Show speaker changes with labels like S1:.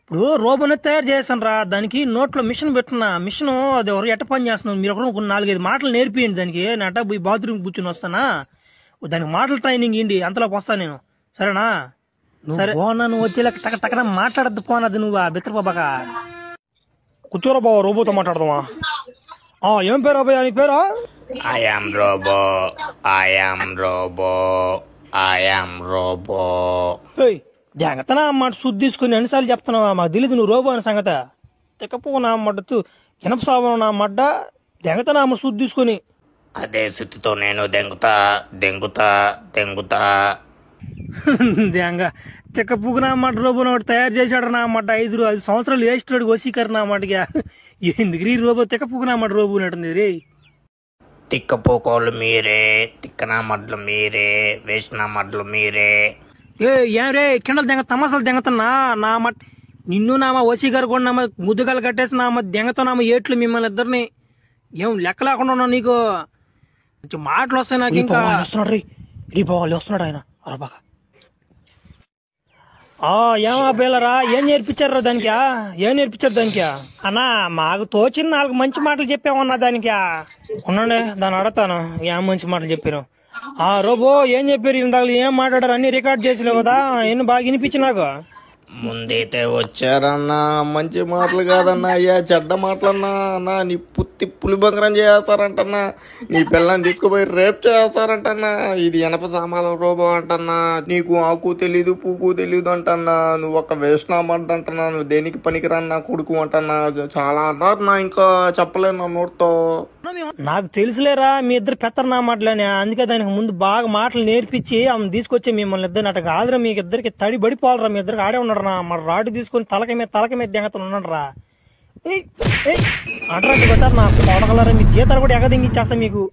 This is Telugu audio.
S1: ఇప్పుడు రోబోని తయారు చేశాను రా, దానికి నోట్లో మిషన్ పెట్టున్నా. మిషన్ అది ఎవరు ఎట్ట పని చేస్తున్నావు మీరు ఒకరు కొన్ని 4-5 మాటలు నేర్పియండి దానికి. నేను అట్ట పోయి బాత్రూమ్ కూర్చొని వస్తానా, దానికి మాటలు ట్రైనింగ్ ఇండి, అంతలోకి వస్తాను నేను. సరేనా? సరే పోనా, నువ్వు వచ్చేలా టక టకన మాట్లాడద్దు పోనది నువ్వు బిత్రబాబాగా. కూర్చోరా బావ, రోబోతో మాట్లాడదామా? ఏం పేరు అబ్బాయి నీ పేరా?
S2: I'm robo, I'm robo, I'm robo.
S1: జాగ్రత్తనా అన్నమాట, శుద్ధి తీసుకుని ఎన్నిసార్లు చెప్తున్నావా? మాకు తెలియదు నువ్వు రోబో అనే సంగతి. తెక్కపోనా అమ్మడ్డతూ ఇనప సాబం నా అమ్మడ్డ. జాగ్రత్తనా అమ్మ శుద్ధి తీసుకొని.
S2: అదే సుత్తితో నేను దెంగుతా దెంగుతా దెంగుతా.
S1: దెంగ తెక్కపుకు నా అన్నమాట. రోబోని ఒకటి తయారు చేశాడు నా అన్నమాట. 5 సంవత్సరాలు వేస్తాడు వసీకర్ నా అన్నమాటగా. ఎందుకు ఈ రోబో తెక్కపుకు నా అన్నమాట రోబో నటుంది రే.
S2: తిక్కపోకోళ్ళు మీరే, తిక్కనా మడ్లు మీరే, వేసిన మడ్లు మీరే.
S1: ఏం రే కిండలు దెంగ తమాసాలు దెంగతున్నా నా అమ్మ. నిన్ను నామ వసీకర్ కూడా నామ ముద్దుగాలు కట్టేసి నా అమ్మ దెంగతో నామ ఏట్లు మిమ్మల్ని ఇద్దరిని. ఏం లెక్క లేకుండా ఉన్నావు నీకు. కొంచెం మాటలు వస్తాయి నాకు. ఇంకా వస్తున్నాడు రీ, రీపోవాలి వస్తున్నాడు ఆయన అరబాగా. ఏమా పిల్లరా, ఏం నేర్పించారా దానికి? ఏం నేర్పించారు దానికి అన్నా? మాకు తోచిన 4 మంచి మాటలు చెప్పామన్నా దానికి. ఉండండి దాన్ని అడతాను ఏం మంచి మాటలు చెప్పారు. రోబో ఏం చెప్పారు ఇందాక? ఏం మాట్లాడారు? అన్ని రికార్డ్ చేసిలేవు కదా, ఎన్ని బాగా వినిపించి నాకు.
S2: ముందైతే వచ్చారన్నా, మంచి మాటలు కాదన్నా అయ్యా, చెడ్డ మాటలన్నా. అన్నా నీ పుత్తి పులి బంగారం చేస్తారంటన్నా, నీ పిల్లని తీసుకుపోయి రేప్ చేస్తారంటన్నా. ఇది ఎనప సామాన్ల రోబో అంటన్నా, నీకు ఆకు తెలీదు పూకు తెలీదు అంటన్నా, నువ్వు ఒక వేసినామంటన్నా, నువ్వు దేనికి పనికిరన్నా కొడుకు అంటన్నా. చాలా అన్నారు నా, ఇంకా చెప్పలేను నా నోటితో.
S1: నాకు తెలుసులేరా మీ ఇద్దరు పెత్తరు నా మాటలని. అందుకే దానికి ముందు బాగా మాటలు నేర్పించి ఆమె తీసుకొచ్చే మిమ్మల్ని ఇద్దరిని. అట్ట కాదురా, మీకు ఇద్దరికి తడి పడిపోవాలరా. మీ ఇద్దరికి ఆడే ఉన్నాడు రా, మన రాడు తీసుకొని తలక మీద దెంగతను ఉన్నాడు రా. అంటారా సార్ నా కొడగలరా, మీ జీతాలు కూడా ఎగదింగిచ్చేస్తా మీకు.